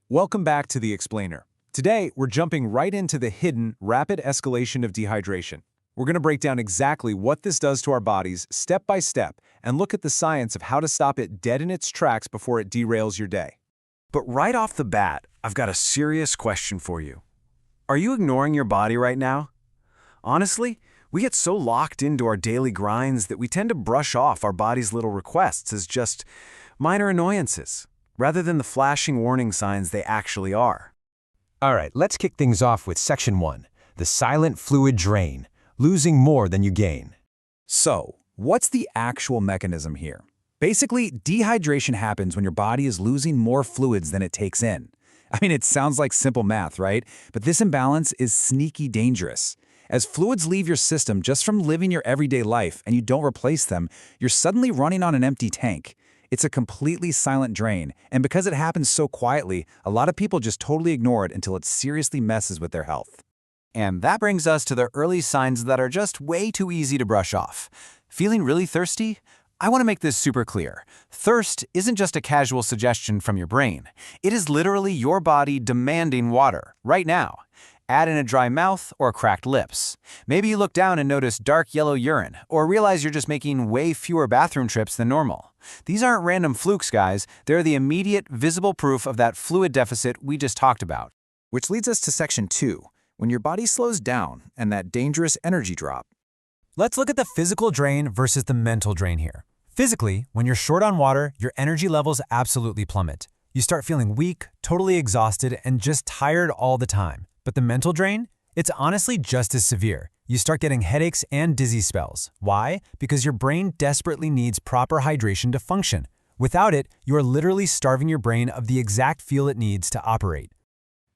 Welcome back to The Explainer. Today, we're jumping right into the hidden, rapid escalation of dehydration. We're going to break down exactly what this does to our bodies step by step and look at the science of how to stop it dead in its tracks before it derails your day. But right off the bat, I've got a serious question for you. Are you ignoring your body right now? Honestly, we get so locked into our daily grinds that we tend to brush off our body's little requests as just minor annoyances, rather than the flashing warning signs they actually are. All right, let's kick things off with Section 1, the silent fluid drain, losing more than you gain. So, what's the actual mechanism here? Basically, dehydration happens when your body is losing more fluids than it takes in. I mean, it sounds like simple math, right? But this imbalance is sneaky dangerous. As fluids leave your system just from living your everyday life and you don't replace them, you're suddenly running on an empty tank. It's a completely silent drain, and because it happens so quietly, a lot of people just totally ignore it until it seriously messes with their health. And that brings us to the early signs that are just way too easy to brush off. Feeling really thirsty? I want to make this super clear. Thirst isn't just a casual suggestion from your brain. It is literally your body demanding water, right now. Add in a dry mouth or cracked lips. Maybe you look down and notice dark yellow urine, or realize you're just making way fewer bathroom trips than normal. These aren't random flukes, guys. They're the immediate, visible proof of that fluid deficit we just talked about. Which leads us to Section 2, when your body slows down and that dangerous energy drop. Let's look at the physical drain versus the mental drain here. Physically, when you're short on water, your energy levels absolutely plummet. You start feeling weak, totally exhausted, and just tired all the time. But the mental drain? It's honestly just as severe. You start getting headaches and dizzy spells. Why? Because your brain desperately needs proper hydration to function. Without it, you are literally starving your brain of the exact fuel it needs to operate.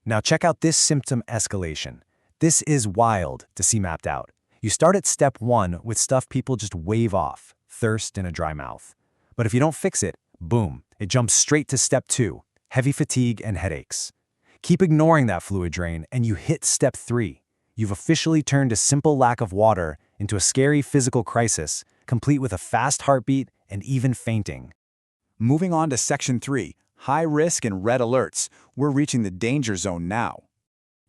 Now check out this symptom escalation. This is wild to see mapped out. You start at step 1 with stuff people just wave off, thirst and a dry mouth. But if you don't fix it, boom, it jumps straight to step 2, heavy fatigue and headaches. Keep ignoring that fluid drain and you hit step 3. You've officially turned a simple lack of water into a scary physical crisis, complete with a fast heartbeat and even fainting. Moving on to Section 3, high risk and red alerts. We're reaching the danger zone now.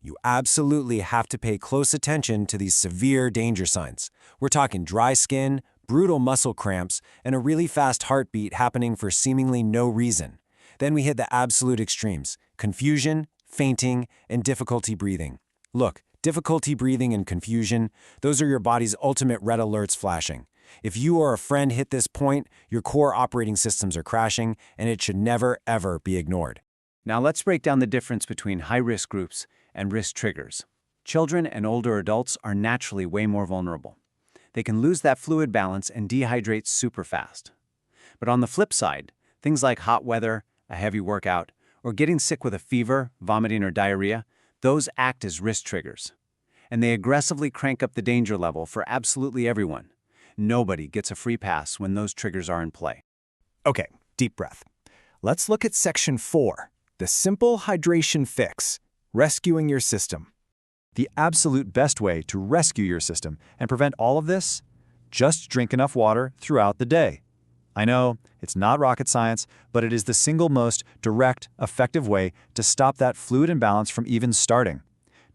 You absolutely have to pay close attention to these severe danger signs. We're talking dry skin, brutal muscle cramps, and a really fast heartbeat happening for seemingly no reason. Then we hit the absolute extremes: confusion, fainting, and difficulty breathing. Look, difficulty breathing and confusion, those are your body's ultimate red alerts flashing. If you or a friend hit this point, your core operating systems are crashing, and it should never, ever be ignored. Now let's break down the difference between high-risk groups and risk triggers. Children and older adults are naturally way more vulnerable. They can lose that fluid balance and dehydrate super fast. But on the flip side, things like hot weather, a heavy workout, or getting sick with a fever, vomiting, or diarrhea, those act as risk triggers. And they aggressively crank up the danger level for absolutely everyone. Nobody gets a free pass when those triggers are in play. Okay, deep breath. Let's look at Section 4, the simple hydration fix, rescuing your system. The absolute best way to rescue your system and prevent all of this? Just drink enough water throughout the day. I know, it's not rocket science, but it is the single most direct, effective way to stop that fluid imbalance from even starting.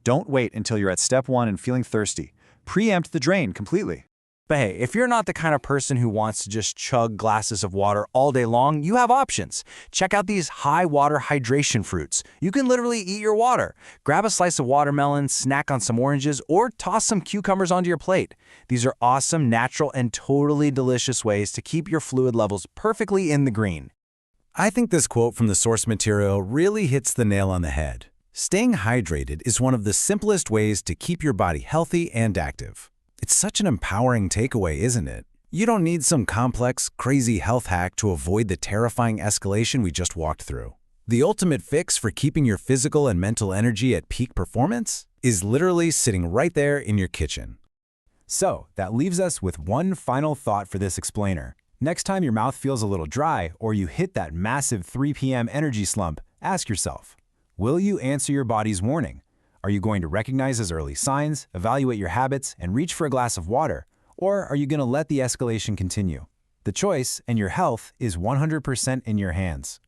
Don't wait until you're at step 1 and feeling thirsty. Preempt the drain completely. But hey, if you're not the kind of person who wants to just chug glasses of water all day long, you have options. Check out these high water hydration fruits. You can literally eat your water. Grab a slice of watermelon, snack on some oranges, or toss some cucumbers onto your plate. These are awesome, natural, and totally delicious ways to keep your fluid levels perfectly in the green. I think this quote from the source material really hits the nail on the head. Staying hydrated is one of the simplest ways to keep your body healthy and active. It's such an empowering takeaway, isn't it? You don't need some complex, crazy health hack to avoid the terrifying escalation we just walked through. The ultimate fix for keeping your physical and mental energy at peak performance is literally sitting right there in your kitchen. So, that leaves us with one final thought for this explainer. Next time your mouth feels a little dry or you hit that massive 3 p.m. energy slump, ask yourself, will you answer your body's warning? Are you going to recognize his early signs, evaluate your habits, and reach for a glass of water? Or are you going to let the escalation continue? The choice and your health is 100% in your hands.